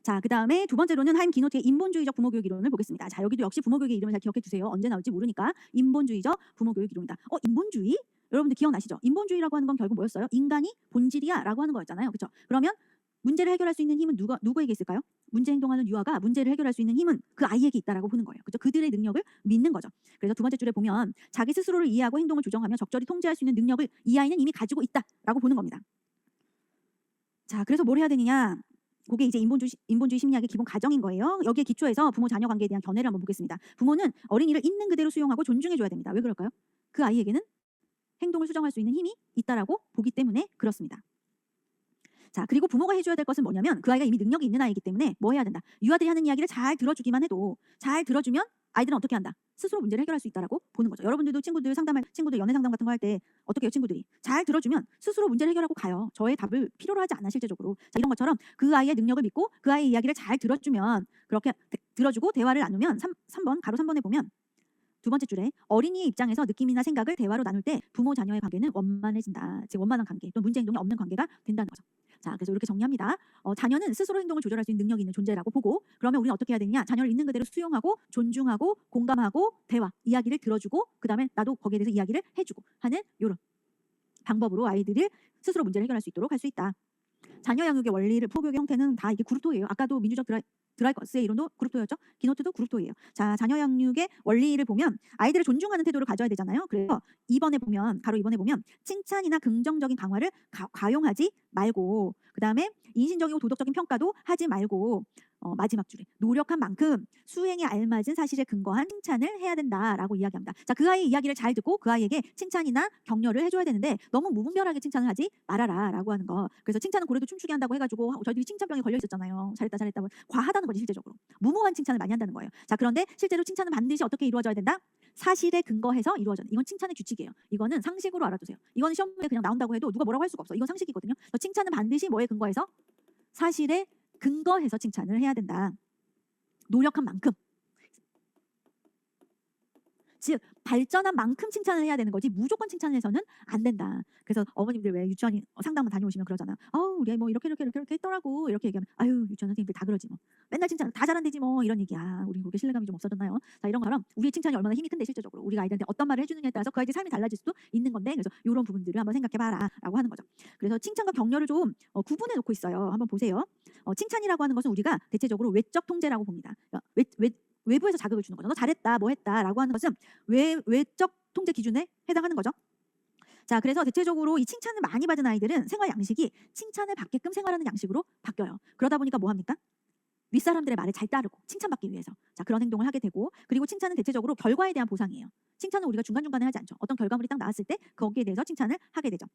자, 그다음에 두 번째로는 하임 기노트의 인본주의적 부모교육 이론을 보겠습니다. 자, 여기도 역시 부모교육의 이름을 잘 기억해 주세요. 언제 나올지 모르니까 인본주의적 부모교육 이론이다. 인본주의? 여러분들 기억나시죠? 인본주의라고 하는 건 결국 뭐였어요? 인간이 본질이야라고 하는 거였잖아요. 그렇죠? 그러면 문제를 해결할 수 있는 힘은 누구에게 있을까요? 문제 행동하는 유아가 문제를 해결할 수 있는 힘은 그 아이에게 있다라고 보는 거예요. 그렇죠? 그들의 능력을 믿는 거죠. 그래서 두 번째 줄에 보면 자기 스스로를 이해하고 행동을 조정하며 적절히 통제할 수 있는 능력을 이 아이는 이미 가지고 있다라고 보는 겁니다. 자, 그래서 뭘 해야 되느냐? 그게 이제 인본주의 심리학의 기본 가정인 거예요. 여기에 기초해서 부모 자녀 관계에 대한 견해를 한번 보겠습니다. 부모는 어린이를 있는 그대로 수용하고 존중해 줘야 됩니다. 왜 그럴까요? 그 아이에게는 행동을 수정할 수 있는 힘이 있다라고 보기 때문에 그렇습니다. 자, 그리고 부모가 해줘야 될 것은 뭐냐면 그 아이가 이미 능력이 있는 아이이기 때문에 뭐 해야 된다. 유아들이 하는 이야기를 잘 들어주기만 해도 잘 들어주면 아이들은 어떻게 한다. 스스로 문제를 해결할 수 있다라고 보는 거죠. 여러분들도 친구들 연애 상담 같은 거 할 때 어떻게 해요? 친구들이 잘 들어주면 스스로 문제를 해결하고 가요. 저의 답을 필요로 하지 않아 실제적으로. 자, 이런 것처럼 그 아이의 능력을 믿고 그 아이의 이야기를 잘 들어주면 그렇게 들어주고 대화를 나누면 3번 가로 3번에 보면 두 번째 줄에 어린이의 입장에서 느낌이나 생각을 대화로 나눌 때 부모 자녀의 관계는 원만해진다. 즉 원만한 관계 또 문제 행동이 없는 관계가 된다는 거죠. 자, 그래서 이렇게 정리합니다. 자녀는 스스로 행동을 조절할 수 있는 능력이 있는 존재라고 보고 그러면 우리는 어떻게 해야 되느냐. 자녀를 있는 그대로 수용하고 존중하고 공감하고 대화, 이야기를 들어주고 그 다음에 나도 거기에 대해서 이야기를 해주고 하는 이런 방법으로 아이들을 스스로 문제를 해결할 수 있도록 할 수 있다. 자녀 양육의 원리를 포교육의 형태는 다 이게 그룹토예요. 아까도 민주적 드라이거스의 이론도 그룹토였죠. 기노트도 그룹토예요. 자, 자녀 양육의 원리를 보면 아이들을 존중하는 태도를 가져야 되잖아요. 그래서 2번에 보면 가로 2번에 보면 칭찬이나 긍정적인 강화를 과용하지 말고 그다음에 인신적이고 도덕적인 평가도 하지 말고 마지막 줄에 노력한 만큼 수행에 알맞은 사실에 근거한 칭찬을 해야 된다라고 이야기합니다. 자, 그 아이의 이야기를 잘 듣고 그 아이에게 칭찬이나 격려를 해줘야 되는데 너무 무분별하게 칭찬을 하지 말아라라고 하는 거. 그래서 칭찬은 고래도 춤추게 한다고 해가지고 저희들이 칭찬병에 걸려 있었잖아요. 잘했다 잘했다. 과하다는 거지 실제적으로. 무모한 칭찬을 많이 한다는 거예요. 자, 그런데 실제로 칭찬은 반드시 어떻게 이루어져야 된다? 사실에 근거해서 이루어져야 된다. 이건 칭찬의 규칙이에요. 이거는 상식으로 알아두세요. 이건 시험에 그냥 나온다고 해도 누가 뭐라고 할 수가 없어. 이건 상식이거든요. 칭찬은 반드시 뭐에 근거해서? 사실에 근거해서 칭찬을 해야 된다. 노력한 만큼. 즉 발전한 만큼 칭찬을 해야 되는 거지 무조건 칭찬을 해서는 안 된다. 그래서 어머님들 왜 유치원 상담 다녀오시면 그러잖아. 우리 뭐 이렇게 했더라고. 이렇게 얘기하면 아유 유치원 선생님들 다 그러지 뭐. 맨날 칭찬 다 잘한대지 뭐 이런 얘기야. 우리 그렇게 신뢰감이 좀 없어졌나요? 자, 이런 거랑 우리의 칭찬이 얼마나 힘이 큰데 실제적으로 우리가 아이들한테 어떤 말을 해주느냐에 따라서 그 아이들 삶이 달라질 수도 있는 건데 그래서 이런 부분들을 한번 생각해봐라라고 하는 거죠. 그래서 칭찬과 격려를 좀 구분해 놓고 있어요. 한번 보세요. 칭찬이라고 하는 것은 우리가 대체적으로 외적 통제라고 봅니다. 외부에서 자극을 주는 거죠. 너 잘했다, 뭐 했다라고 하는 것은 외적 통제 기준에 해당하는 거죠. 자, 그래서 대체적으로 이 칭찬을 많이 받은 아이들은 생활 양식이 칭찬을 받게끔 생활하는 양식으로 바뀌어요. 그러다 보니까 뭐 합니까? 윗사람들의 말을 잘 따르고 칭찬받기 위해서 자 그런 행동을 하게 되고 그리고 칭찬은 대체적으로 결과에 대한 보상이에요. 칭찬은 우리가 중간중간에 하지 않죠. 어떤 결과물이 딱 나왔을 때 거기에 대해서 칭찬을 하게 되죠.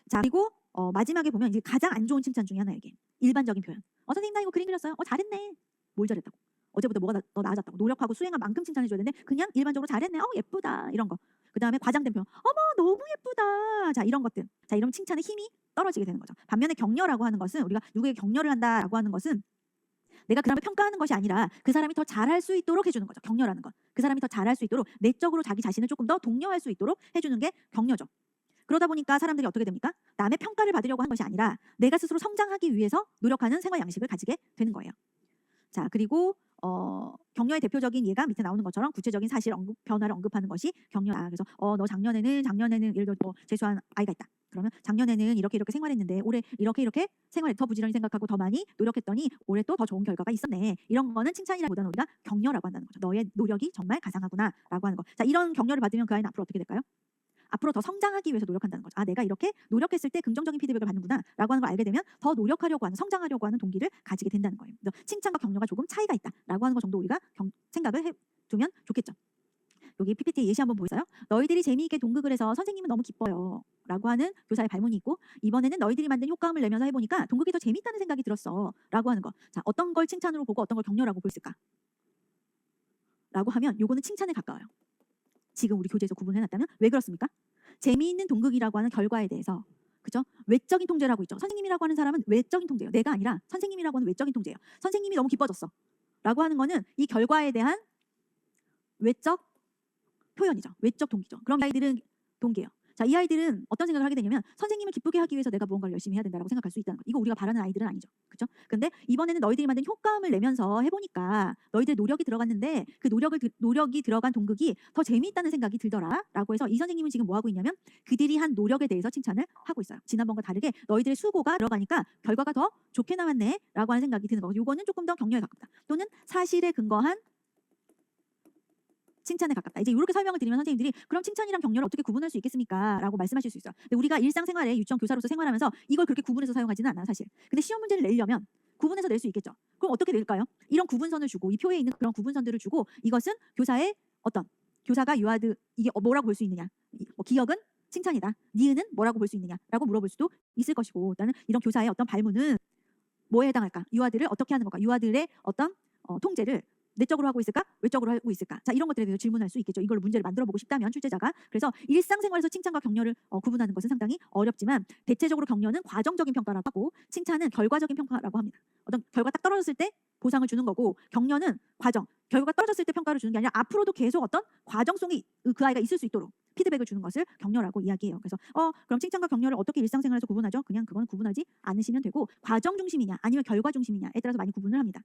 자, 그리고 마지막에 보면 이제 가장 안 좋은 칭찬 중에 하나 이게 일반적인 표현. 선생님 나 이거 그림 그렸어요. 잘했네. 뭘 잘했다고? 어제보다 뭐가 더 나아졌다고. 노력하고 수행한 만큼 칭찬해줘야 되는데 그냥 일반적으로 잘했네. 예쁘다. 이런 거. 그 다음에 과장된 표현. 어머 너무 예쁘다. 자, 이런 것들. 자, 이런 칭찬의 힘이 떨어지게 되는 거죠. 반면에 격려라고 하는 것은 우리가 누구에게 격려를 한다라고 하는 것은 내가 그 사람을 평가하는 것이 아니라 그 사람이 더 잘할 수 있도록 해주는 거죠. 격려라는 건. 그 사람이 더 잘할 수 있도록 내적으로 자기 자신을 조금 더 독려할 수 있도록 해주는 게 격려죠. 그러다 보니까 사람들이 어떻게 됩니까? 남의 평가를 받으려고 하는 것이 아니라 내가 스스로 성장하기 위해서 노력하는 생활 양식을 가지게 되는 거예요. 자, 그리고 격려의 대표적인 예가 밑에 나오는 것처럼 구체적인 사실 변화를 언급하는 것이 격려다. 그래서 너 작년에는 예를 들어 뭐 재수한 아이가 있다. 그러면 작년에는 이렇게 생활했는데 올해 이렇게 생활 더 부지런히 생각하고 더 많이 노력했더니 올해 또 더 좋은 결과가 있었네. 이런 거는 칭찬이라기보다는 우리가 격려라고 한다는 거죠. 너의 노력이 정말 가상하구나라고 하는 거. 자, 이런 격려를 받으면 그 아이는 앞으로 어떻게 될까요? 앞으로 더 성장하기 위해서 노력한다는 거죠. 내가 이렇게 노력했을 때 긍정적인 피드백을 받는구나 라고 하는 걸 알게 되면 더 노력하려고 하는 성장하려고 하는 동기를 가지게 된다는 거예요. 그래서 칭찬과 격려가 조금 차이가 있다라고 하는 것 정도 우리가 생각을 해두면 좋겠죠. 여기 PPT 예시 한번 보세요. 너희들이 재미있게 동극을 해서 선생님은 너무 기뻐요 라고 하는 교사의 발문이 있고 이번에는 너희들이 만든 효과음을 내면서 해보니까 동극이 더 재밌다는 생각이 들었어 라고 하는 거. 자, 어떤 걸 칭찬으로 보고 어떤 걸 격려라고 보였을까 라고 하면 요거는 칭찬에 가까워요. 지금 우리 교재에서 구분해놨다면 왜 그렇습니까? 재미있는 동극이라고 하는 결과에 대해서 그죠? 외적인 통제라고 있죠. 선생님이라고 하는 사람은 외적인 통제예요. 내가 아니라 선생님이라고 하는 외적인 통제예요. 선생님이 너무 기뻐졌어 라고 하는 거는 이 결과에 대한 외적 표현이죠. 외적 동기죠. 그럼 아이들은 동기예요. 자, 이 아이들은 어떤 생각을 하게 되냐면 선생님을 기쁘게 하기 위해서 내가 무언가를 열심히 해야 된다고 생각할 수 있다는 거. 이거 우리가 바라는 아이들은 아니죠. 그렇죠? 근데 이번에는 너희들이 만든 효과음을 내면서 해보니까 너희들 노력이 들어갔는데 그 노력이 들어간 동극이 더 재미있다는 생각이 들더라라고 해서 이 선생님은 지금 뭐 하고 있냐면 그들이 한 노력에 대해서 칭찬을 하고 있어요. 지난번과 다르게 너희들의 수고가 들어가니까 결과가 더 좋게 나왔네라고 하는 생각이 드는 거. 요거는 조금 더 격려에 가깝다. 또는 사실에 근거한 칭찬에 가깝다. 이제 이렇게 설명을 드리면 선생님들이 그럼 칭찬이랑 격려를 어떻게 구분할 수 있겠습니까? 라고 말씀하실 수 있어요. 근데 우리가 일상생활에 유치원 교사로서 생활하면서 이걸 그렇게 구분해서 사용하지는 않아요, 사실. 근데 시험 문제를 내려면 구분해서 낼 수 있겠죠. 그럼 어떻게 낼까요? 이런 구분선을 주고 이 표에 있는 그런 구분선들을 주고 이것은 교사의 어떤 교사가 유아드 이게 뭐라고 볼 수 있느냐? 뭐 기억은 칭찬이다. 니은은 뭐라고 볼 수 있느냐라고 물어볼 수도 있을 것이고, 나는 이런 교사의 어떤 발문은 뭐에 해당할까? 유아들을 어떻게 하는 건가? 유아들의 어떤 통제를 내적으로 하고 있을까? 외적으로 하고 있을까? 자, 이런 것들에 대해서 질문할 수 있겠죠. 이걸로 문제를 만들어 보고 싶다면 출제자가. 그래서 일상생활에서 칭찬과 격려를 구분하는 것은 상당히 어렵지만 대체적으로 격려는 과정적인 평가라고 하고 칭찬은 결과적인 평가라고 합니다. 어떤 결과 딱 떨어졌을 때 보상을 주는 거고 격려는 과정, 결과가 떨어졌을 때 평가를 주는 게 아니라 앞으로도 계속 어떤 과정성이 그 아이가 있을 수 있도록 피드백을 주는 것을 격려라고 이야기해요. 그래서 그럼 칭찬과 격려를 어떻게 일상생활에서 구분하죠? 그냥 그건 구분하지 않으시면 되고 과정 중심이냐 아니면 결과 중심이냐에 따라서 많이 구분을 합니다.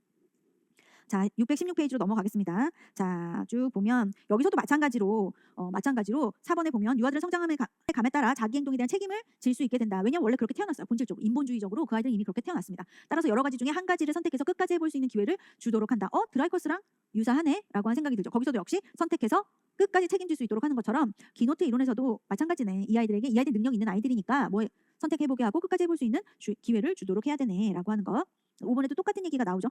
자, 616페이지로 넘어가겠습니다. 자, 쭉 보면 여기서도 마찬가지로 4번에 보면 유아들의 성장함에 감에 따라 자기 행동에 대한 책임을 질 수 있게 된다. 왜냐면 원래 그렇게 태어났어요. 본질적으로 인본주의적으로 그 아이들은 이미 그렇게 태어났습니다. 따라서 여러 가지 중에 한 가지를 선택해서 끝까지 해볼 수 있는 기회를 주도록 한다. 드라이커스랑 유사하네라고 하는 생각이 들죠. 거기서도 역시 선택해서 끝까지 책임질 수 있도록 하는 것처럼 기노트 이론에서도 마찬가지네. 이 아이들 능력 있는 아이들이니까 뭐 선택해보게 하고 끝까지 해볼 수 있는 기회를 주도록 해야 되네라고 하는 거. 5번에도 똑같은 얘기가 나오죠.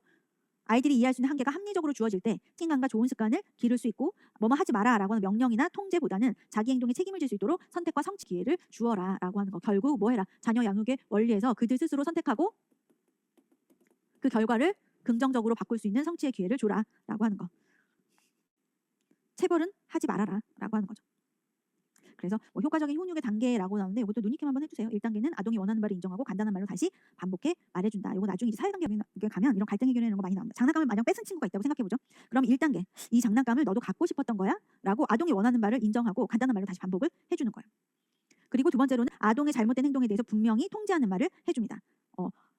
아이들이 이해할 수 있는 한계가 합리적으로 주어질 때 책임감과 좋은 습관을 기를 수 있고 뭐뭐 하지 마라라고 하는 명령이나 통제보다는 자기 행동에 책임을 질 수 있도록 선택과 성취 기회를 주어라라고 하는 거. 결국 뭐 해라? 자녀 양육의 원리에서 그들 스스로 선택하고 그 결과를 긍정적으로 바꿀 수 있는 성취의 기회를 줘라라고 하는 거. 체벌은 하지 말아라라고 하는 거죠. 그래서 뭐 효과적인 훈육의 단계라고 나오는데 이것도 눈익힘 한번 해주세요. 1단계는 아동이 원하는 바를 인정하고 간단한 말로 다시 반복해 말해준다. 이거 나중에 이제 사회관계에 가면 이런 갈등 해결에 이런 거 많이 나옵니다. 장난감을 마냥 뺏은 친구가 있다고 생각해보죠. 그럼 1단계 이 장난감을 너도 갖고 싶었던 거야? 라고 아동이 원하는 바를 인정하고 간단한 말로 다시 반복을 해주는 거예요. 그리고 두 번째로는 아동의 잘못된 행동에 대해서 분명히 통제하는 말을 해줍니다.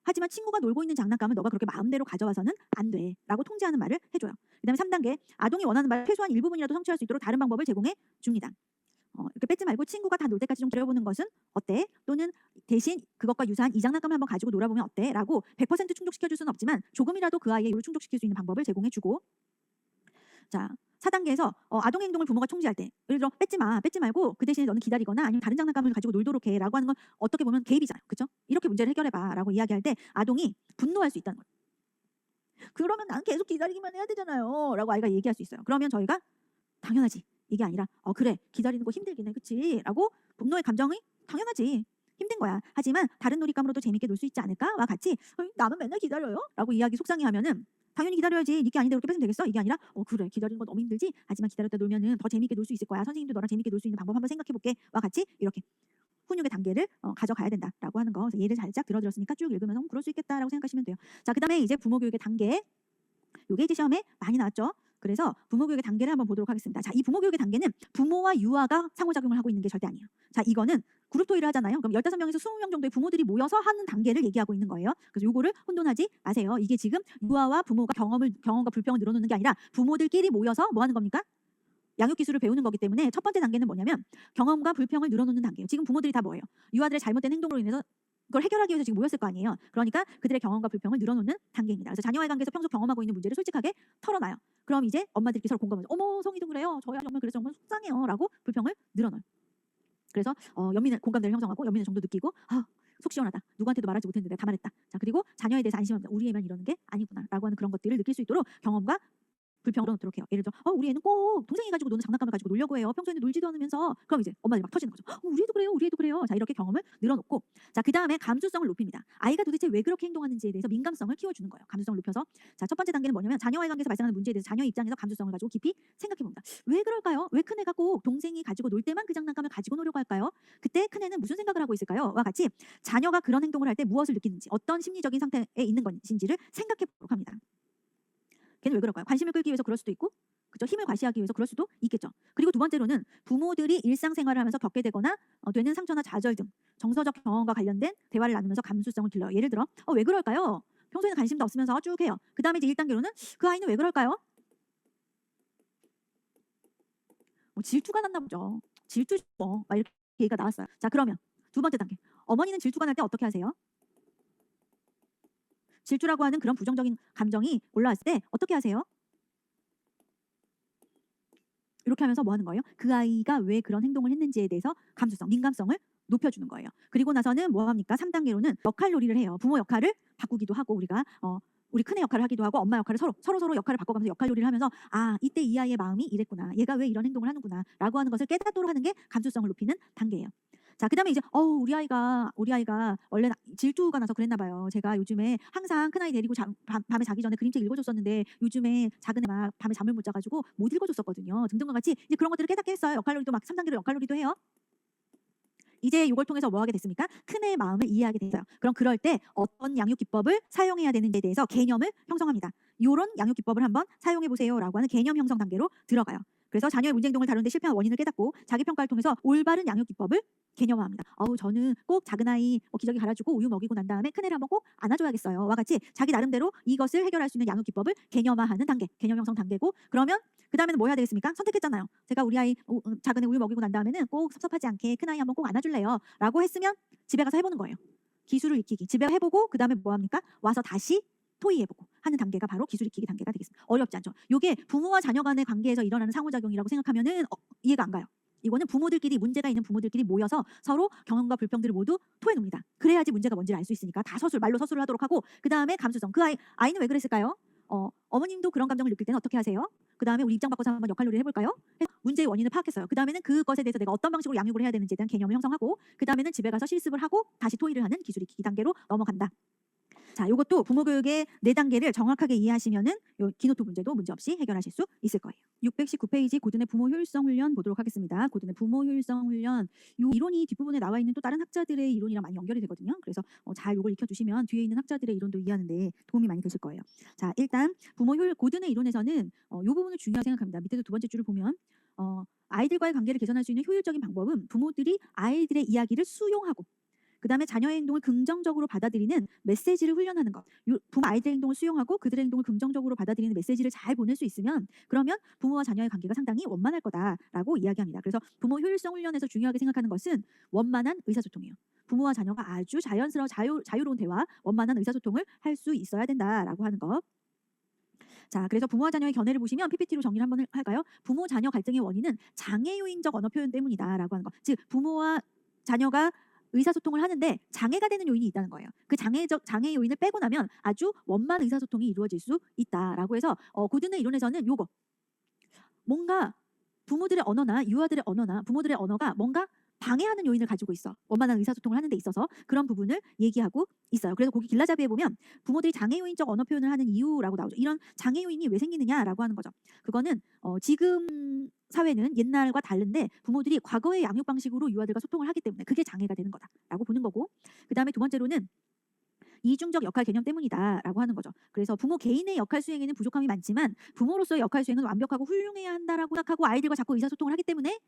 하지만 친구가 놀고 있는 장난감을 너가 그렇게 마음대로 가져와서는 안 돼 라고 통제하는 말을 해줘요. 그 다음에 3단계 아동이 원하는 말을 최소한 일부분이라도 성취할 수 있도록 다른 방법을 제공해 줍니다. 이렇게 뺏지 말고 친구가 다 놀 때까지 좀 기다려보는 것은 어때? 또는 대신 그것과 유사한 이 장난감을 한번 가지고 놀아보면 어때? 라고 100% 충족시켜줄 수는 없지만 조금이라도 그 아이의 이유를 충족시킬 수 있는 방법을 제공해주고, 자 4단계에서 아동의 행동을 부모가 통제할 때 예를 들어 뺏지 말고 그 대신에 너는 기다리거나 아니면 다른 장난감을 가지고 놀도록 해 라고 하는 건 어떻게 보면 개입이잖아요. 그렇죠? 이렇게 문제를 해결해봐 라고 이야기할 때 아동이 분노할 수 있다는 거예요. 그러면 난 계속 기다리기만 해야 되잖아요 라고 아이가 얘기할 수 있어요. 그러면 저희가 당연하지 이게 아니라 그래 기다리는 거 힘들긴 해 그치? 라고 분노의 감정이 당연하지 힘든 거야. 하지만 다른 놀잇감으로도 재밌게 놀 수 있지 않을까?와 같이 나는 맨날 기다려요 라고 이야기 속상해하면은 당연히 기다려야지 니게 아닌데 그렇게 뺏으면 되겠어? 이게 아니라 그래 기다리는 거 너무 힘들지? 하지만 기다렸다 놀면은 더 재밌게 놀 수 있을 거야. 선생님도 너랑 재밌게 놀 수 있는 방법 한번 생각해볼게 와 같이 이렇게 훈육의 단계를 가져가야 된다라고 하는 거. 그래서 예를 살짝 들어드렸으니까 쭉 읽으면서 그럴 수 있겠다라고 생각하시면 돼요. 자, 그 다음에 이제 부모 교육의 단계. 요게 이제 시험에 많이 나왔죠. 그래서 부모 교육의 단계를 한번 보도록 하겠습니다. 자, 이 부모 교육의 단계는 부모와 유아가 상호작용을 하고 있는 게 절대 아니에요. 자, 이거는 그룹 토의를 하잖아요. 그럼 15명에서 20명 정도의 부모들이 모여서 하는 단계를 얘기하고 있는 거예요. 그래서 요거를 혼돈하지 마세요. 이게 지금 유아와 부모가 경험과 불평을 늘어놓는 게 아니라 부모들끼리 모여서 뭐 하는 겁니까? 양육 기술을 배우는 거기 때문에 첫 번째 단계는 뭐냐면 경험과 불평을 늘어놓는 단계예요. 지금 부모들이 다 뭐예요? 유아들의 잘못된 행동으로 인해서 그걸 해결하기 위해서 지금 모였을 거 아니에요. 그러니까 그들의 경험과 불평을 늘어놓는 단계입니다. 그래서 자녀와의 관계에서 평소 경험하고 있는 문제를 솔직하게 털어놔요. 그럼 이제 엄마들끼리 서로 공감하죠. 어머 성희도 그래요. 저희 아이 정말 그래서 정말 속상해요. 라고 불평을 늘어놔요. 그래서 연민의 공감대를 형성하고 연민의 정도 느끼고 속 시원하다. 누구한테도 말하지 못했는데 다 말했다. 자, 그리고 자녀에 대해서 안심합니다. 우리 애만 이러는 게 아니구나 라고 하는 그런 것들을 느낄 수 있도록 경험과 불평으로 넣도록 해요. 예를 들어 우리 애는 꼭 동생이 가지고 노는 장난감을 가지고 놀려고 해요. 평소에는 놀지도 않으면서. 그럼 이제 엄마들이 막 터지는 거죠. 우리 애도 그래요. 우리 애도 그래요. 자, 이렇게 경험을 늘어놓고 자, 그 다음에 감수성을 높입니다. 아이가 도대체 왜 그렇게 행동하는지에 대해서 민감성을 키워주는 거예요. 감수성을 높여서 자, 첫 번째 단계는 뭐냐면 자녀와의 관계에서 발생하는 문제에 대해서 자녀의 입장에서 감수성을 가지고 깊이 생각해봅니다. 왜 그럴까요? 왜 큰애가 꼭 동생이 가지고 놀 때만 그 장난감을 가지고 놀려고 할까요? 그때 큰애는 무슨 생각을 하고 있을까요? 와 같이 자녀가 그런 행동을 할 때 무엇을 느끼는지 어떤 심리적인 상태에 있는 것인지를 생각해보도록 합니다. 걔는 왜 그럴까요? 관심을 끌기 위해서 그럴 수도 있고 그죠? 힘을 과시하기 위해서 그럴 수도 있겠죠. 그리고 두 번째로는 부모들이 일상생활을 하면서 겪게 되거나 되는 상처나 좌절 등 정서적 경험과 관련된 대화를 나누면서 감수성을 길러요. 예를 들어 왜 그럴까요? 평소에는 관심도 없으면서 쭉 해요. 그 다음에 이제 1단계로는 그 아이는 왜 그럴까요? 질투가 났나 보죠. 질투죠. 막 이렇게 얘기가 나왔어요. 자, 그러면 두 번째 단계. 어머니는 질투가 날 때 어떻게 하세요? 질투라고 하는 그런 부정적인 감정이 올라왔을 때 어떻게 하세요? 이렇게 하면서 뭐 하는 거예요? 그 아이가 왜 그런 행동을 했는지에 대해서 감수성, 민감성을 높여주는 거예요. 그리고 나서는 뭐 합니까? 3단계로는 역할놀이를 해요. 부모 역할을 바꾸기도 하고 우리가 우리 큰애 역할을 하기도 하고 엄마 역할을 서로 역할을 바꿔가면서 역할놀이를 하면서 이때 이 아이의 마음이 이랬구나. 얘가 왜 이런 행동을 하는구나. 라고 하는 것을 깨닫도록 하는 게 감수성을 높이는 단계예요. 자, 그다음에 이제 우리 아이가 원래 질투가 나서 그랬나 봐요. 제가 요즘에 항상 큰아이 데리고 밤에 자기 전에 그림책 읽어줬었는데 요즘에 작은 애 막 밤에 잠을 못 자가지고 못 읽어줬었거든요. 등등과 같이 이제 그런 것들을 깨닫게 했어요. 역할놀이도 막 3단계로 역할놀이도 해요. 이제 이걸 통해서 뭐 하게 됐습니까? 큰애의 마음을 이해하게 됐어요. 그럼 그럴 때 어떤 양육 기법을 사용해야 되는지에 대해서 개념을 형성합니다. 이런 양육 기법을 한번 사용해 보세요라고 하는 개념 형성 단계로 들어가요. 그래서 자녀의 문제 행동을 다루는데 실패한 원인을 깨닫고 자기 평가를 통해서 올바른 양육 기법을 개념화합니다. 저는 꼭 작은 아이 기저귀 갈아주고 우유 먹이고 난 다음에 큰애를 한번 꼭 안아줘야겠어요. 와 같이 자기 나름대로 이것을 해결할 수 있는 양육 기법을 개념화하는 단계, 개념 형성 단계고 그러면 그 다음에는 뭐 해야 되겠습니까? 선택했잖아요. 제가 우리 아이 작은 애 우유 먹이고 난 다음에는 꼭 섭섭하지 않게 큰 아이 한번 꼭 안아줄래요. 라고 했으면 집에 가서 해보는 거예요. 기술을 익히기. 집에 해보고 그 다음에 뭐 합니까? 와서 다시 토의해보고 하는 단계가 바로 기술 익히기 단계가 되겠습니다. 어렵지 않죠. 이게 부모와 자녀 간의 관계에서 일어나는 상호작용이라고 생각하면은 이해가 안 가요. 이거는 부모들끼리 문제가 있는 부모들끼리 모여서 서로 경험과 불평들을 모두 토해놉니다. 그래야지 문제가 뭔지를 알 수 있으니까 다 말로 서술을 하도록 하고 그 다음에 감수성. 그 아이는 왜 그랬을까요? 어머님도 그런 감정을 느낄 때는 어떻게 하세요? 그 다음에 우리 입장 바꿔서 한번 역할놀이를 해볼까요? 문제의 원인을 파악했어요. 그 다음에는 그것에 대해서 내가 어떤 방식으로 양육을 해야 되는지에 대한 개념을 형성하고 그 다음에는 집에 가서 실습을 하고 다시 토의를 하는 기술 익히기 단계로 넘어간다. 자, 이것도 부모 교육의 4단계를 정확하게 이해하시면은 요 기노트 문제도 문제없이 해결하실 수 있을 거예요. 619페이지 고든의 부모 효율성 훈련 보도록 하겠습니다. 고든의 부모 효율성 훈련 요 이론이 뒷부분에 나와 있는 또 다른 학자들의 이론이랑 많이 연결이 되거든요. 그래서 잘 요걸 익혀주시면 뒤에 있는 학자들의 이론도 이해하는 데 도움이 많이 되실 거예요. 자, 일단 부모 효율 고든의 이론에서는 요 부분을 중요하게 생각합니다. 밑에도 두 번째 줄을 보면 아이들과의 관계를 개선할 수 있는 효율적인 방법은 부모들이 아이들의 이야기를 수용하고 그다음에 자녀의 행동을 긍정적으로 받아들이는 메시지를 훈련하는 것. 부모 아이들의 행동을 수용하고 그들의 행동을 긍정적으로 받아들이는 메시지를 잘 보낼 수 있으면 그러면 부모와 자녀의 관계가 상당히 원만할 거다라고 이야기합니다. 그래서 부모 효율성 훈련에서 중요하게 생각하는 것은 원만한 의사소통이에요. 부모와 자녀가 아주 자연스러운 자유로운 대화, 원만한 의사소통을 할 수 있어야 된다라고 하는 것. 자, 그래서 부모와 자녀의 견해를 보시면 PPT로 정리를 한번 할까요? 부모 자녀 갈등의 원인은 장애 요인적 언어 표현 때문이다라고 하는 것. 즉 부모와 자녀가 의사소통을 하는데 장애가 되는 요인이 있다는 거예요. 그 장애 요인을 빼고 나면 아주 원만한 의사소통이 이루어질 수 있다라고 해서 고든의 이론에서는 요거 뭔가 부모들의 언어나 유아들의 언어나 부모들의 언어가 뭔가 방해하는 요인을 가지고 있어. 원만한 의사소통을 하는 데 있어서 그런 부분을 얘기하고 있어요. 그래서 거기 길라잡이에 보면 부모들이 장애 요인적 언어 표현을 하는 이유라고 나오죠. 이런 장애 요인이 왜 생기느냐라고 하는 거죠. 그거는 지금 사회는 옛날과 다른데 부모들이 과거의 양육 방식으로 유아들과 소통을 하기 때문에 그게 장애가 되는 거다라고 보는 거고 그다음에 두 번째로는 이중적 역할 개념 때문이다라고 하는 거죠. 그래서 부모 개인의 역할 수행에는 부족함이 많지만 부모로서의 역할 수행은 완벽하고 훌륭해야 한다라고 생각하고 아이들과 자꾸 의사소통을 하기 때문에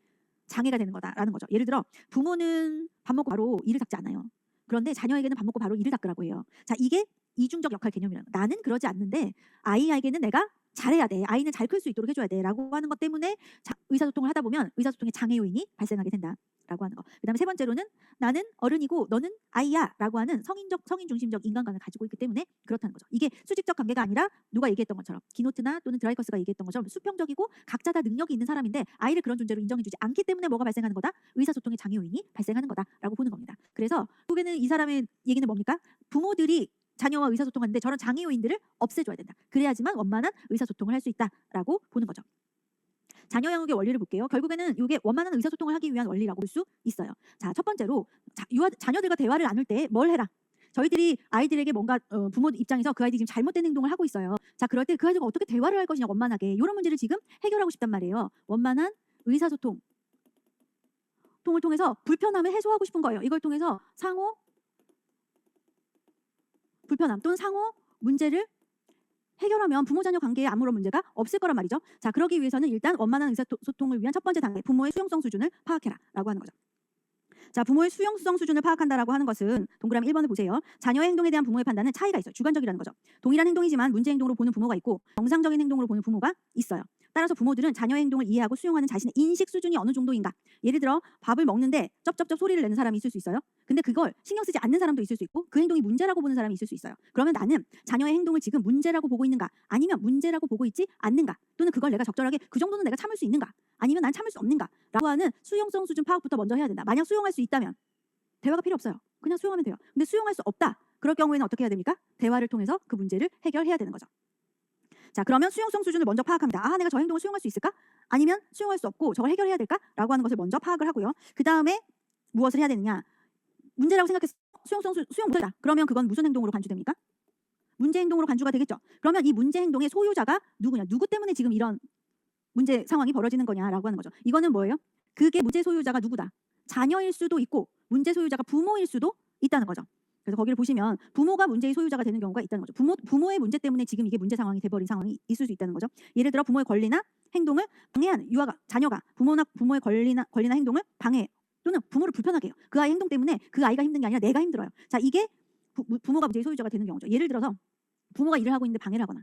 장애가 되는 거다라는 거죠. 예를 들어 부모는 밥 먹고 바로 이를 닦지 않아요. 그런데 자녀에게는 밥 먹고 바로 이를 닦으라고 해요. 자, 이게 이중적 역할 개념이라는 거. 나는 그러지 않는데 아이에게는 내가 잘해야 돼. 아이는 잘 클 수 있도록 해줘야 돼. 라고 하는 것 때문에 의사소통을 하다 보면 의사소통에 장애 요인이 발생하게 된다라고 하는 거. 그 다음에 세 번째로는 나는 어른이고 너는 아이야 라고 하는 성인 중심적 인간관을 가지고 있기 때문에 그렇다는 거죠. 이게 수직적 관계가 아니라 누가 얘기했던 것처럼 기노트나 또는 드라이커스가 얘기했던 것처럼 수평적이고 각자 다 능력이 있는 사람인데 아이를 그런 존재로 인정해주지 않기 때문에 뭐가 발생하는 거다? 의사소통의 장애 요인이 발생하는 거다라고 보는 겁니다. 그래서 결국에는 이 사람의 얘기는 뭡니까? 부모들이 자녀와 의사소통하는데 저런 장애 요인들을 없애줘야 된다. 그래야지만 원만한 의사소통을 할 수 있다라고 보는 거죠. 자녀 양육의 원리를 볼게요. 결국에는 이게 원만한 의사소통을 하기 위한 원리라고 볼 수 있어요. 자, 첫 번째로 자녀들과 대화를 나눌 때 뭘 해라? 저희들이 아이들에게 뭔가 부모 입장에서 그 아이들이 지금 잘못된 행동을 하고 있어요. 자, 그럴 때 그 아이들과 어떻게 대화를 할 것이냐 원만하게 이런 문제를 지금 해결하고 싶단 말이에요. 원만한 의사소통 통을 통해서 불편함을 해소하고 싶은 거예요. 이걸 통해서 상호 불편함 또는 상호 문제를 해결하면 부모 자녀 관계에 아무런 문제가 없을 거란 말이죠. 자, 그러기 위해서는 일단 원만한 의사소통을 위한 첫 번째 단계, 부모의 수용성 수준을 파악해라라고 하는 거죠. 자, 부모의 수용성 수준을 파악한다라고 하는 것은 동그라미 1번을 보세요. 자녀의 행동에 대한 부모의 판단은 차이가 있어요. 주관적이라는 거죠. 동일한 행동이지만 문제 행동으로 보는 부모가 있고 정상적인 행동으로 보는 부모가 있어요. 따라서 부모들은 자녀의 행동을 이해하고 수용하는 자신의 인식 수준이 어느 정도인가. 예를 들어 밥을 먹는데 쩝쩝쩝 소리를 내는 사람이 있을 수 있어요. 근데 그걸 신경 쓰지 않는 사람도 있을 수 있고 그 행동이 문제라고 보는 사람이 있을 수 있어요. 그러면 나는 자녀의 행동을 지금 문제라고 보고 있는가 아니면 문제라고 보고 있지 않는가 또는 그걸 내가 적절하게 그 정도는 내가 참을 수 있는가 아니면 난 참을 수 없는가 라고 하는 수용성 수준 파악부터 먼저 해야 된다. 만약 수용할 수 있다면 대화가 필요 없어요. 그냥 수용하면 돼요. 근데 수용할 수 없다. 그럴 경우에는 어떻게 해야 됩니까? 대화를 통해서 그 문제를 해결해야 되는 거죠. 자, 그러면 수용성 수준을 먼저 파악합니다. 아, 내가 저 행동을 수용할 수 있을까? 아니면 수용할 수 없고 저걸 해결해야 될까? 라고 하는 것을 먼저 파악을 하고요. 그 다음에 무엇을 해야 되느냐? 문제라고 생각해서 수용 못한다. 그러면 그건 무슨 행동으로 간주됩니까? 문제 행동으로 간주가 되겠죠. 그러면 이 문제 행동의 소유자가 누구냐? 누구 때문에 지금 이런 문제 상황이 벌어지는 거냐라고 하는 거죠. 이거는 뭐예요? 그게 문제 소유자가 누구다? 자녀일 수도 있고 문제 소유자가 부모일 수도 있다는 거죠. 그래서 거기를 보시면 부모가 문제의 소유자가 되는 경우가 있다는 거죠. 부모의 문제 때문에 지금 이게 문제 상황이 돼버린 상황이 있을 수 있다는 거죠. 예를 들어 부모의 권리나 행동을 방해하는 자녀가 부모의 권리나 행동을 방해 또는 부모를 불편하게 해요. 그 아이 행동 때문에 그 아이가 힘든 게 아니라 내가 힘들어요. 자, 이게 부모가 문제의 소유자가 되는 경우죠. 예를 들어서 부모가 일을 하고 있는데 방해를 하거나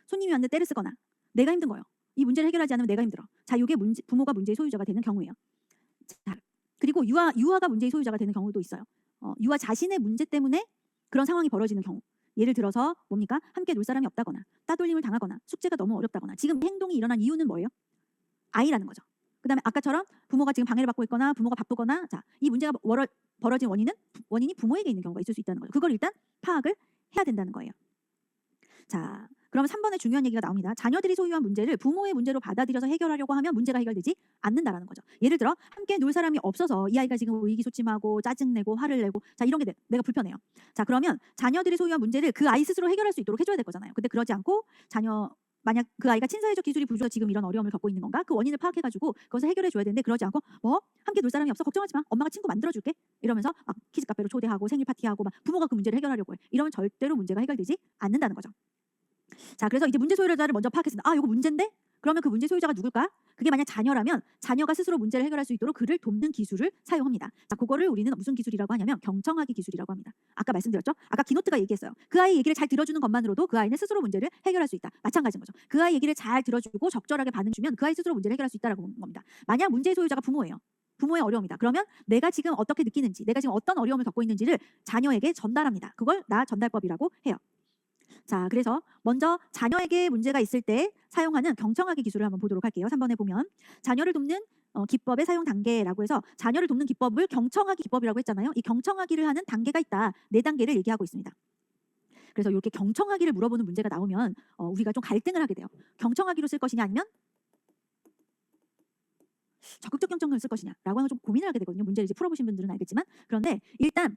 손님이 왔는데 때를 쓰거나 내가 힘든 거예요. 이 문제를 해결하지 않으면 내가 힘들어. 자, 이게 부모가 문제의 소유자가 되는 경우예요. 자, 그리고 유아가 문제의 소유자가 되는 경우도 있어요. 유아 자신의 문제 때문에 그런 상황이 벌어지는 경우. 예를 들어서 뭡니까? 함께 놀 사람이 없다거나 따돌림을 당하거나 숙제가 너무 어렵다거나 지금 행동이 일어난 이유는 뭐예요? 아이라는 거죠. 그 다음에 아까처럼 부모가 지금 방해를 받고 있거나 부모가 바쁘거나 자, 이 문제가 벌어진 원인이 부모에게 있는 경우가 있을 수 있다는 거죠. 그걸 일단 파악을 해야 된다는 거예요. 자, 그러면 3번에 중요한 얘기가 나옵니다. 자녀들이 소유한 문제를 부모의 문제로 받아들여서 해결하려고 하면 문제가 해결되지 않는다라는 거죠. 예를 들어 함께 놀 사람이 없어서 이 아이가 지금 의기소침하고 짜증내고 화를 내고 자 이런 게 내가 불편해요. 자, 그러면 자녀들이 소유한 문제를 그 아이 스스로 해결할 수 있도록 해줘야 될 거잖아요. 근데 그러지 않고 만약 그 아이가 친사회적 기술이 부족해서 지금 이런 어려움을 겪고 있는 건가? 그 원인을 파악해가지고 그것을 해결해 줘야 되는데 그러지 않고 함께 놀 사람이 없어 걱정하지 마 엄마가 친구 만들어줄게 이러면서 막 키즈 카페로 초대하고 생일 파티하고 막 부모가 그 문제를 해결하려고 해. 이러면 절대로 문제가 해결되지 않는다는 거죠. 자, 그래서 이제 문제 소유자를 먼저 파악했습니다. 아, 이거 문제인데? 그러면 그 문제 소유자가 누굴까? 그게 만약 자녀라면 자녀가 스스로 문제를 해결할 수 있도록 그를 돕는 기술을 사용합니다. 자, 그거를 우리는 무슨 기술이라고 하냐면 경청하기 기술이라고 합니다. 아까 말씀드렸죠? 아까 기노트가 얘기했어요. 그 아이 얘기를 잘 들어주는 것만으로도 그 아이는 스스로 문제를 해결할 수 있다. 마찬가지인 거죠. 그 아이 얘기를 잘 들어주고 적절하게 반응 주면 그 아이 스스로 문제를 해결할 수 있다라고 보는 겁니다. 만약 문제 소유자가 부모예요. 부모의 어려움이다. 그러면 내가 지금 어떻게 느끼는지, 내가 지금 어떤 어려움을 겪고 있는지를 자녀에게 전달합니다. 그걸 나 전달법이라고 해요. 자, 그래서 먼저 자녀에게 문제가 있을 때 사용하는 경청하기 기술을 한번 보도록 할게요. 3번에 보면 자녀를 돕는 기법의 사용 단계라고 해서 자녀를 돕는 기법을 경청하기 기법이라고 했잖아요. 이 경청하기를 하는 단계가 있다. 4단계를 얘기하고 있습니다. 그래서 이렇게 경청하기를 물어보는 문제가 나오면 우리가 좀 갈등을 하게 돼요. 경청하기로 쓸 것이냐 아니면 적극적 경청을 쓸 것이냐라고 하는 좀 고민을 하게 되거든요. 문제를 이제 풀어보신 분들은 알겠지만 그런데 일단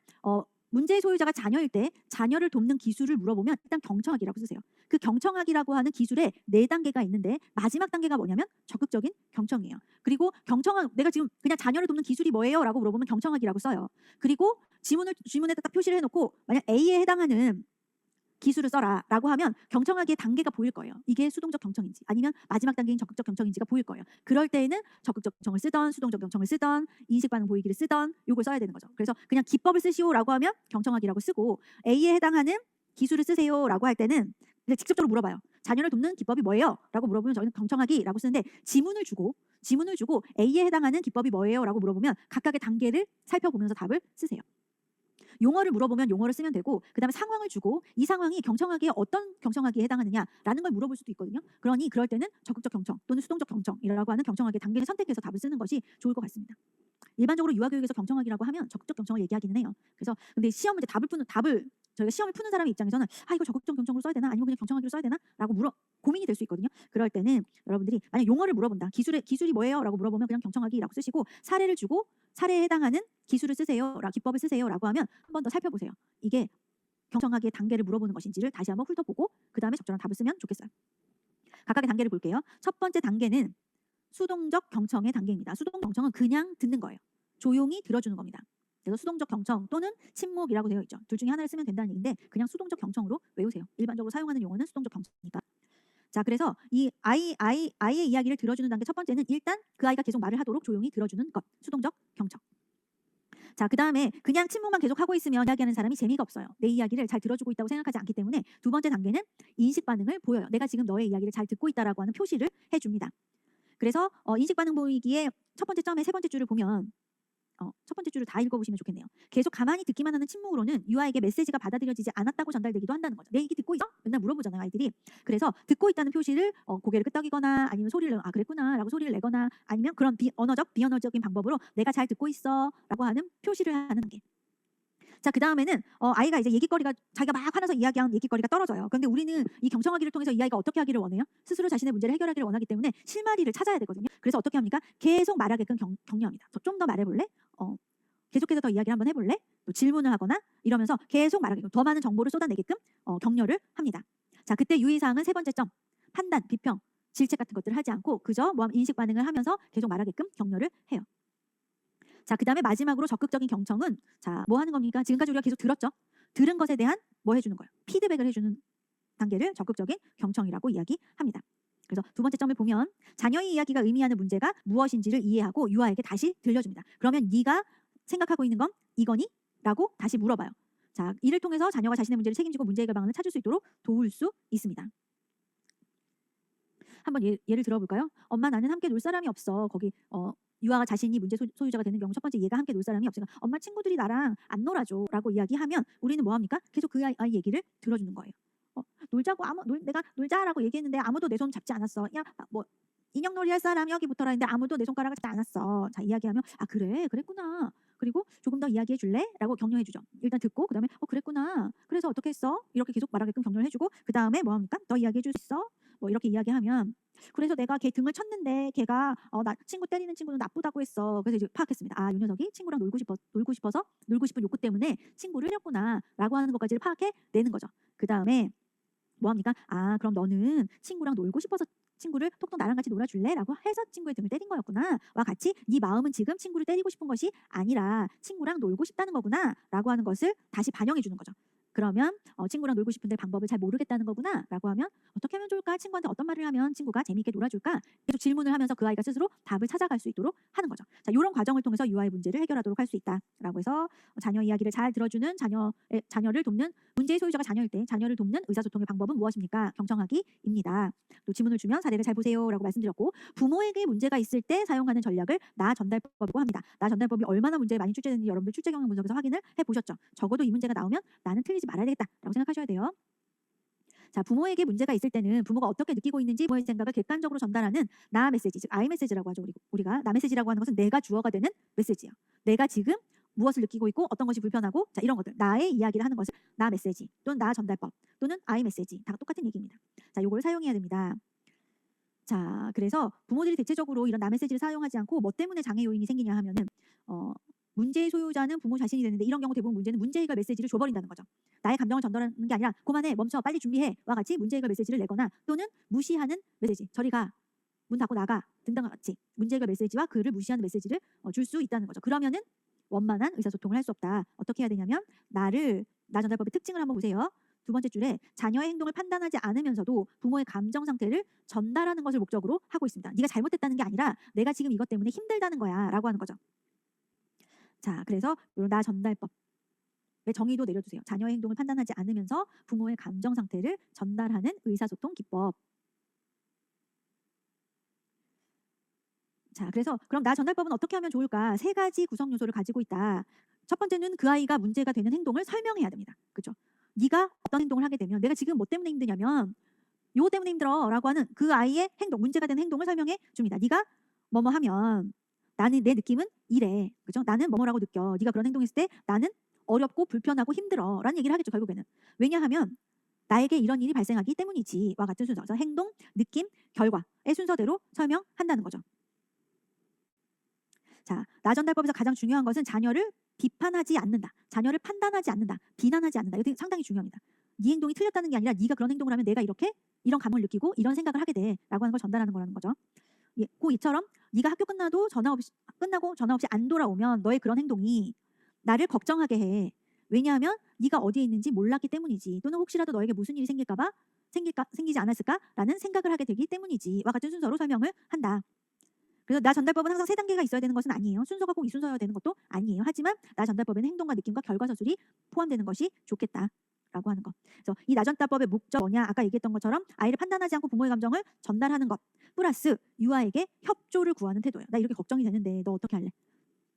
문제의 소유자가 자녀일 때 자녀를 돕는 기술을 물어보면 일단 경청하기라고 쓰세요. 그 경청하기라고 하는 기술에 4단계가 있는데 마지막 단계가 뭐냐면 적극적인 경청이에요. 그리고 내가 지금 그냥 자녀를 돕는 기술이 뭐예요? 라고 물어보면 경청하기라고 써요. 그리고 지문에 딱 표시를 해놓고 만약 A에 해당하는 기술을 써라 라고 하면 경청하기의 단계가 보일 거예요. 이게 수동적 경청인지 아니면 마지막 단계인 적극적 경청인지가 보일 거예요. 그럴 때에는 적극적 경청을 쓰던 수동적 경청을 쓰던 인식 반응 보이기를 쓰던 요걸 써야 되는 거죠. 그래서 그냥 기법을 쓰시오라고 하면 경청하기라고 쓰고 A에 해당하는 기술을 쓰세요라고 할 때는 직접적으로 물어봐요. 자녀를 돕는 기법이 뭐예요? 라고 물어보면 저희는 경청하기라고 쓰는데 지문을 주고 A에 해당하는 기법이 뭐예요? 라고 물어보면 각각의 단계를 살펴보면서 답을 쓰세요. 용어를 물어보면 용어를 쓰면 되고 그다음에 상황을 주고 이 상황이 경청하기에 어떤 경청하기에 해당하느냐라는 걸 물어볼 수도 있거든요. 그러니 그럴 때는 적극적 경청 또는 수동적 경청이라고 하는 경청하기의 단계를 선택해서 답을 쓰는 것이 좋을 것 같습니다. 일반적으로 유아교육에서 경청하기라고 하면 적극적 경청을 얘기하기는 해요. 그래서 근데 시험 문제 저희가 시험을 푸는 사람의 입장에서는 이거 적극적 경청으로 써야 되나 아니면 그냥 경청하기로 써야 되나 라고 고민이 될 수 있거든요. 그럴 때는 여러분들이 만약 용어를 물어본다. 기술이 뭐예요? 라고 물어보면 그냥 경청하기라고 쓰시고 사례를 주고 사례에 해당하는 기술을 쓰세요. 기법을 쓰세요. 라고 하면 한 번 더 살펴보세요. 이게 경청하기의 단계를 물어보는 것인지를 다시 한번 훑어보고 그 다음에 적절한 답을 쓰면 좋겠어요. 각각의 단계를 볼게요. 첫 번째 단계는 수동적 경청의 단계입니다. 수동 경청은 그냥 듣는 거예요. 조용히 들어주는 겁니다. 그래서 수동적 경청 또는 침묵이라고 되어 있죠. 둘 중에 하나를 쓰면 된다는 얘기인데 그냥 수동적 경청으로 외우세요. 일반적으로 사용하는 용어는 수동적 경청이니까. 자, 그래서 이 아이의 이야기를 들어주는 단계 첫 번째는 일단 그 아이가 계속 말을 하도록 조용히 들어주는 것. 수동적 경청. 자, 그다음에 그냥 침묵만 계속하고 있으면 이야기하는 사람이 재미가 없어요. 내 이야기를 잘 들어주고 있다고 생각하지 않기 때문에 두 번째 단계는 인식 반응을 보여요. 내가 지금 너의 이야기를 잘 듣고 있다라고 하는 표시를 해줍니다. 그래서 인식 반응 보이기에 첫 번째 점의 세 번째 줄을 보면 첫 번째 줄을 다 읽어보시면 좋겠네요. 계속 가만히 듣기만 하는 침묵으로는 유아에게 메시지가 받아들여지지 않았다고 전달되기도 한다는 거죠. 내 얘기 듣고 있어? 맨날 물어보잖아요, 아이들이. 그래서 듣고 있다는 표시를 고개를 끄덕이거나 아니면 소리를 아 그랬구나 라고 소리를 내거나 아니면 그런 비언어적인 방법으로 내가 잘 듣고 있어 라고 하는 표시를 하는 게. 자, 그 다음에는 아이가 이제 얘기거리가 자기가 막 화나서 이야기한 얘기거리가 떨어져요. 그런데 우리는 이 경청하기를 통해서 이 아이가 어떻게 하기를 원해요? 스스로 자신의 문제를 해결하기를 원하기 때문에 실마리를 찾아야 되거든요. 그래서 어떻게 합니까? 계속 말하게끔 격려합니다. 좀 더 말해볼래? 계속해서 더 이야기를 한번 해볼래? 또 질문을 하거나 이러면서 계속 말하게끔 더 많은 정보를 쏟아내게끔 격려를 합니다. 자, 그때 유의사항은 세 번째 점. 판단, 비평, 질책 같은 것들을 하지 않고 그저 인식 반응을 하면서 계속 말하게끔 격려를 해요. 자, 그 다음에 마지막으로 적극적인 경청은 자, 뭐 하는 겁니까? 지금까지 우리가 계속 들었죠? 들은 것에 대한 뭐 해주는 거예요? 피드백을 해주는 단계를 적극적인 경청이라고 이야기합니다. 그래서 두 번째 점을 보면 자녀의 이야기가 의미하는 문제가 무엇인지를 이해하고 유아에게 다시 들려줍니다. 그러면 네가 생각하고 있는 건 이거니? 라고 다시 물어봐요. 자, 이를 통해서 자녀가 자신의 문제를 책임지고 문제 해결 방안을 찾을 수 있도록 도울 수 있습니다. 한번 예를 들어볼까요? 엄마, 나는 함께 놀 사람이 없어. 거기 유아가 자신이 문제 소유자가 되는 경우 첫 번째 얘가 함께 놀 사람이 없으니까 엄마, 친구들이 나랑 안 놀아줘 라고 이야기하면 우리는 뭐 합니까? 계속 그 아이 얘기를 들어주는 거예요. 놀자고 내가 놀자라고 얘기했는데 아무도 내 손 잡지 않았어. 야, 뭐 인형놀이 할 사람 여기 붙어라 했는데 아무도 내 손가락을 잡지 않았어. 자, 이야기하면 아 그래 그랬구나. 그리고 조금 더 이야기해 줄래? 라고 격려해 주죠. 일단 듣고 그다음에 그랬구나. 그래서 어떻게 했어? 이렇게 계속 말하게끔 격려를 해주고 그 다음에 뭐 합니까? 더 이야기해 줄 수 있어? 뭐 이렇게 이야기하면 그래서 내가 걔 등을 쳤는데 걔가 나 친구 때리는 친구는 나쁘다고 했어. 그래서 이제 파악했습니다. 아, 이 녀석이 친구랑 놀고 싶어서 놀고 싶은 욕구 때문에 친구를 때렸구나라고 하는 것까지를 파악해 내는 거죠. 그 다음에 뭐 합니까? 아, 그럼 너는 친구랑 놀고 싶어서 친구를 톡톡 나랑 같이 놀아줄래? 라고 해서 친구의 등을 때린 거였구나. 와 같이 네 마음은 지금 친구를 때리고 싶은 것이 아니라 친구랑 놀고 싶다는 거구나. 라고 하는 것을 다시 반영해 주는 거죠. 그러면 친구랑 놀고 싶은데 방법을 잘 모르겠다는 거구나. 라고 하면 어떻게 하면 좋을까? 친구한테 어떤 말을 하면 친구가 재미있게 놀아줄까? 계속 질문을 하면서 그 아이가 스스로 답을 찾아갈 수 있도록 하는 거죠. 자, 이런 과정을 통해서 유아의 문제를 해결하도록 할 수 있다라고 해서 자녀 이야기를 잘 들어주는 자녀를 돕는 문제의 소유자가 자녀일 때 자녀를 돕는 의사소통의 방법은 무엇입니까? 경청하기입니다. 또 지문을 주면 사례를 잘 보세요라고 말씀드렸고 부모에게 문제가 있을 때 사용하는 전략을 나 전달법이라고 합니다. 나 전달법이 얼마나 문제에 많이 출제되는지 여러분들 출제 경향 분석에서 확인을 해보셨죠? 적어도 이 문제가 나오면 나는 틀리지 말아야 되겠다라고 생각하셔야 돼요. 자, 부모에게 문제가 있을 때는 부모가 어떻게 느끼고 있는지 부모의 생각을 객관적으로 전달하는 나 메시지, 즉 I 메시지라고 하죠. 우리가 나 메시지라고 하는 것은 내가 주어가 되는 메시지예요. 내가 지금 무엇을 느끼고 있고 어떤 것이 불편하고 자 이런 것들 나의 이야기를 하는 것을 나 메시지 또는 나 전달법 또는 I 메시지 다 똑같은 얘기입니다. 자, 요거를 사용해야 됩니다. 자, 그래서 부모들이 대체적으로 이런 나 메시지를 사용하지 않고 뭐 때문에 장애 요인이 생기냐 하면은 문제의 소유자는 부모 자신이 되는데 이런 경우 대부분 문제는 문제 해결 메시지를 줘버린다는 거죠. 나의 감정을 전달하는 게 아니라 그만해, 멈춰, 빨리 준비해 와 같이 문제 해결 메시지를 내거나 또는 무시하는 메시지, 저리 가, 문 닫고 나가 등등과 같이 문제 해결 메시지와 그를 무시하는 메시지를 줄 수 있다는 거죠. 그러면은 원만한 의사소통을 할 수 없다. 어떻게 해야 되냐면 나 전달법의 특징을 한번 보세요. 두 번째 줄에 자녀의 행동을 판단하지 않으면서도 부모의 감정 상태를 전달하는 것을 목적으로 하고 있습니다. 네가 잘못했다는 게 아니라 내가 지금 이것 때문에 힘들다는 거야 라고 하는 거죠. 자, 그래서 나 전달법의 정의도 내려주세요. 자녀의 행동을 판단하지 않으면서 부모의 감정 상태를 전달하는 의사소통 기법. 자, 그래서 그럼 나 전달법은 어떻게 하면 좋을까? 세 가지 구성 요소를 가지고 있다. 첫 번째는 그 아이가 문제가 되는 행동을 설명해야 됩니다. 그렇죠? 네가 어떤 행동을 하게 되면 내가 지금 뭐 때문에 힘드냐면 요거 때문에 힘들어 라고 하는 그 아이의 행동, 문제가 되는 행동을 설명해 줍니다. 네가 뭐뭐 하면 나는 내 느낌은 이래. 그죠? 나는 뭐뭐라고 느껴. 네가 그런 행동했을 때 나는 어렵고 불편하고 힘들어 라는 얘기를 하겠죠. 결국에는. 왜냐하면 나에게 이런 일이 발생하기 때문이지 와 같은 순서. 행동, 느낌, 결과의 순서대로 설명한다는 거죠. 자, 나 전달법에서 가장 중요한 것은 자녀를 비판하지 않는다. 자녀를 판단하지 않는다. 비난하지 않는다. 이거 상당히 중요합니다. 네 행동이 틀렸다는 게 아니라 네가 그런 행동을 하면 내가 이런 감정을 느끼고 이런 생각을 하게 돼 라고 하는 걸 전달하는 거라는 거죠. 고 이처럼 네가 학교 끝나고 전화 없이 안 돌아오면 너의 그런 행동이 나를 걱정하게 해. 왜냐하면 네가 어디에 있는지 몰랐기 때문이지. 또는 혹시라도 너에게 무슨 일이 생기지 않았을까라는 생각을 하게 되기 때문이지와 같은 순서로 설명을 한다. 그래서 나 전달법은 항상 세 단계가 있어야 되는 것은 아니에요. 순서가 꼭 이 순서여야 되는 것도 아니에요. 하지만 나 전달법에는 행동과 느낌과 결과 서술이 포함되는 것이 좋겠다라고 하는 것. 그래서 이 나 전달법의 목적 뭐냐? 아까 얘기했던 것처럼 아이를 판단하지 않고 부모의 감정을 전달하는 것. 플러스 유아에게 협조를 구하는 태도예요. 나 이렇게 걱정이 되는데 너 어떻게 할래?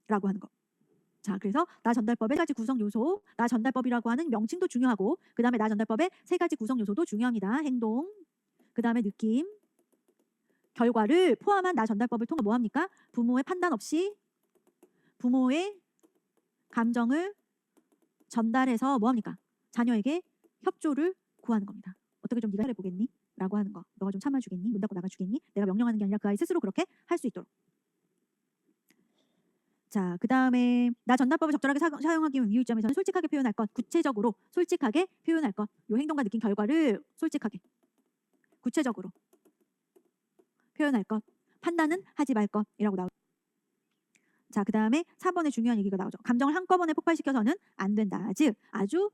라고 하는 거. 자, 그래서 나 전달법의 세 가지 구성 요소, 나 전달법이라고 하는 명칭도 중요하고 그 다음에 나 전달법의 세 가지 구성 요소도 중요합니다. 행동, 그 다음에 느낌, 결과를 포함한 나 전달법을 통해 뭐합니까? 부모의 판단 없이 부모의 감정을 전달해서 뭐합니까? 자녀에게 협조를 구하는 겁니다. 어떻게 좀 네가 해보겠니? 라고 하는 거. 너가 좀 참아주겠니? 문 닫고 나가주겠니? 내가 명령하는 게 아니라 그 아이 스스로 그렇게 할 수 있도록. 자, 그 다음에 나 전달법을 적절하게 사용하기 위한 이유점에서는 솔직하게 표현할 것, 구체적으로 솔직하게 표현할 것, 요 행동과 느낀 결과를 솔직하게, 구체적으로 표현할 것, 판단은 하지 말 것이라고 나오죠. 자, 그 다음에 4번에 중요한 얘기가 나오죠. 감정을 한꺼번에 폭발시켜서는 안 된다. 즉, 아주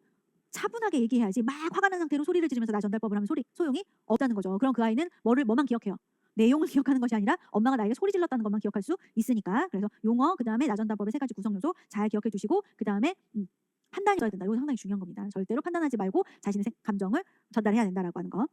차분하게 얘기해야지 막 화가 난 상태로 소리를 지르면서 나 전달법을 하면 소용이 없다는 거죠. 그럼 그 아이는 뭐만 기억해요? 내용을 기억하는 것이 아니라 엄마가 나에게 소리 질렀다는 것만 기억할 수 있으니까. 그래서 용어, 그 다음에 나 전달법의 세 가지 구성 요소 잘 기억해 두시고 그 다음에 판단이 있어야 된다. 이거 상당히 중요한 겁니다. 절대로 판단하지 말고 자신의 감정을 전달해야 된다라고 하는 거.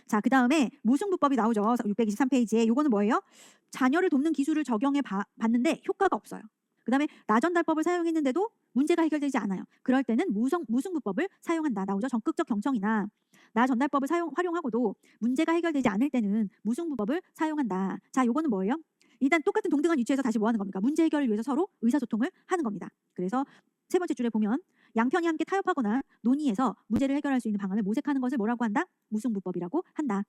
자, 그 다음에 무승부법이 나오죠. 623페이지에. 요거는 뭐예요? 자녀를 돕는 기술을 적용해 봤는데 효과가 없어요. 그 다음에 나전달법을 사용했는데도 문제가 해결되지 않아요. 그럴 때는 무승부법을 사용한다. 나오죠. 적극적 경청이나 나전달법을 활용하고도 문제가 해결되지 않을 때는 무승부법을 사용한다. 자, 요거는 뭐예요? 일단 똑같은 동등한 위치에서 다시 뭐 하는 겁니까? 문제 해결을 위해서 서로 의사소통을 하는 겁니다. 그래서 세 번째 줄에 보면 양편이 함께 타협하거나 논의해서 문제를 해결할 수 있는 방안을 모색하는 것을 뭐라고 한다? 무승부법이라고 한다.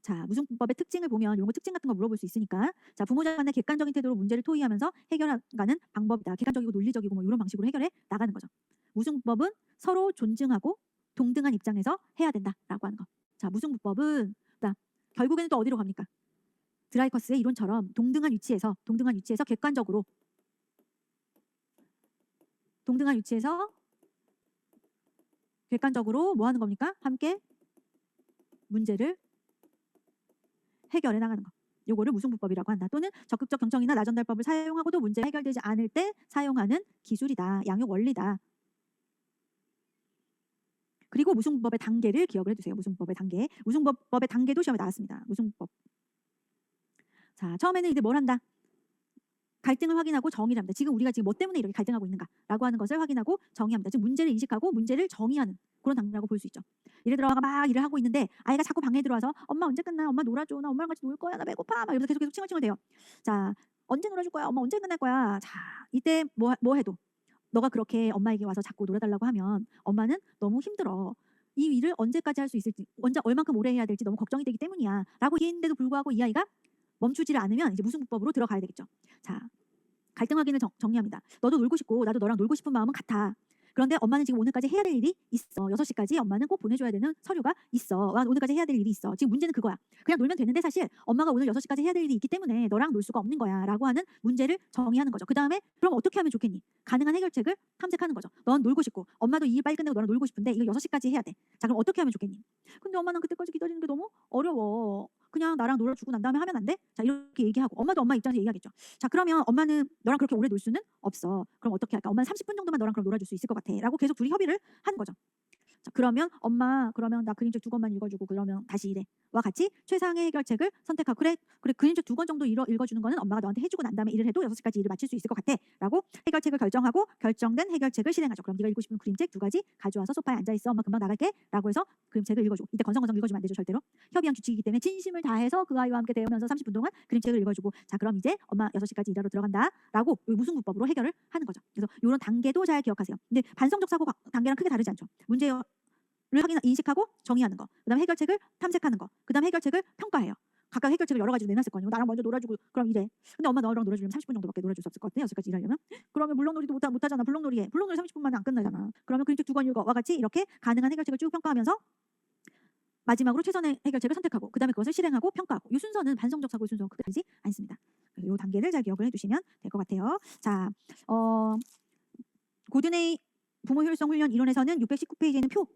자, 무승부법의 특징을 보면 이런 거 특징 같은 거 물어볼 수 있으니까 자, 부모자 간의 객관적인 태도로 문제를 토의하면서 해결하는 방법이다. 객관적이고 논리적이고 뭐 이런 방식으로 해결해 나가는 거죠. 무승부법은 서로 존중하고 동등한 입장에서 해야 된다라고 하는 거. 자, 무승부법은 결국에는 또 어디로 갑니까? 드라이커스의 이론처럼 동등한 위치에서 객관적으로 뭐 하는 겁니까? 함께 문제를 해결해 나가는 거. 요거를 무승부법이라고 한다. 또는 적극적 경청이나 나전달법을 사용하고도 문제 해결되지 않을 때 사용하는 기술이다. 양육 원리다. 그리고 무승부법의 단계를 기억을 해두세요. 무승부법의 단계도 시험에 나왔습니다. 무승부법. 자, 처음에는 이제 뭘 한다? 갈등을 확인하고 정의를 합니다. 우리가 지금 뭐 때문에 이렇게 갈등하고 있는가라고 하는 것을 확인하고 정의합니다. 즉 문제를 인식하고 문제를 정의하는 그런 단계라고 볼 수 있죠. 예를 들어 막 일을 하고 있는데 아이가 자꾸 방에 들어와서 엄마 언제 끝나? 엄마 놀아줘. 나 엄마랑 같이 놀 거야. 나 배고파. 막 이러면서 계속 칭얼칭얼 대요. 자, 언제 놀아줄 거야? 엄마 언제 끝날 거야? 자, 이때 뭐 해도 너가 그렇게 엄마에게 와서 자꾸 놀아달라고 하면 엄마는 너무 힘들어. 이 일을 언제까지 할 수 있을지, 얼만큼 오래 해야 될지 너무 걱정이 되기 때문이야. 라고 얘기했는데도 불구하고 이 아이가 멈추지를 않으면 이제 무승부법으로 들어가야 되겠죠. 자, 갈등 확인을 정리합니다. 너도 놀고 싶고 나도 너랑 놀고 싶은 마음은 같아. 그런데 엄마는 지금 오늘까지 해야 될 일이 있어. 6시까지 엄마는 꼭 보내줘야 되는 서류가 있어. 오늘까지 해야 될 일이 있어. 지금 문제는 그거야. 그냥 놀면 되는데 사실 엄마가 오늘 6시까지 해야 될 일이 있기 때문에 너랑 놀 수가 없는 거야. 라고 하는 문제를 정의하는 거죠. 그 다음에 그럼 어떻게 하면 좋겠니? 가능한 해결책을 탐색하는 거죠. 넌 놀고 싶고 엄마도 이 일 빨리 끝내고 너랑 놀고 싶은데 이거 6시까지 해야 돼. 자, 그럼 어떻게 하면 좋겠니? 근데 엄마는 그때까지 기다리는 게 너무 어려워. 그냥 나랑 놀아주고 난 다음에 하면 안 돼? 자, 이렇게 얘기하고 엄마도 엄마 입장에서 얘기하겠죠. 자, 그러면 엄마는 너랑 그렇게 오래 놀 수는 없어. 그럼 어떻게 할까? 엄마는 30분 정도만 너랑 그럼 놀아줄 수 있을 것 같아. 라고 계속 둘이 협의를 하는 거죠. 자, 그러면 엄마 그러면 나 그림책 2권만 읽어주고 그러면 다시 이래. 와 같이 최상의 해결책을 선택하고 그래 그림책 2권 정도 읽어주는 거는 엄마가 너한테 해주고 난 다음에 일을 해도 6시까지 일을 마칠 수 있을 것 같아. 라고 해결책을 결정하고 결정된 해결책을 실행하죠. 그럼 네가 읽고 싶은 그림책 2가지 가져와서 소파에 앉아있어. 엄마 금방 나갈게. 라고 해서 그림책을 읽어주고 이때 건성건성 읽어주면 안 되죠. 절대로. 협의한 규칙이기 때문에 진심을 다해서 그 아이와 함께 대하면서 30분 동안 그림책을 읽어주고 자, 그럼 이제 엄마 6시까지 일하러 들어간다. 라고 무승부법으로 해결을 하는 거죠. 그래서 이런 단계도 잘 기억하세요. 근데 반성적 사고 단계랑 크게 다르지 않죠. 문제를 인식하고 정의하는 거, 그다음 해결책을 탐색하는 거, 그다음 해결책을 평가해요. 각각 해결책을 여러 가지로 내놨을 거아니에요. 나랑 먼저 놀아주고 그럼 이래. 근데 엄마 너랑 놀아주려면 30분 정도밖에 놀아줄 수 없을 것 같아. 6시까지 일하려면. 그러면 물렁놀이도 못하잖아. 블록놀이 30분 만에 안 끝나잖아. 그러면 그림책 2권 읽어. 와 같이 이렇게 가능한 해결책을 쭉 평가하면서 마지막으로 최선의 해결책을 선택하고 그다음에 그것을 실행하고 평가하고 이 순서는 반성적 사고의 순서가 그렇게 다르지 않습니다. 그래서 이 단계를 잘 기억을 해두시면 될 것 같아요. 자, 고든의 부모 효율성 훈련 이론에서는 619페이지에는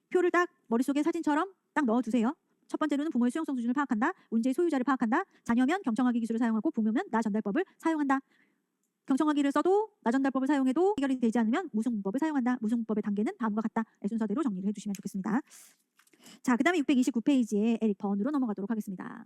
표를 딱 머릿속에 사진처럼 딱 넣어두세요. 첫 번째로는 부모의 수용성 수준을 파악한다. 문제의 소유자를 파악한다. 자녀면 경청하기 기술을 사용하고 부모면 나 전달법을 사용한다. 경청하기를 써도 나 전달법을 사용해도 해결이 되지 않으면 무슨 문법을 사용한다. 무슨 문법의 단계는 다음과 같다. 의 순서대로 정리를 해주시면 좋겠습니다. 자, 그 다음에 629페이지에 에릭 번으로 넘어가도록 하겠습니다.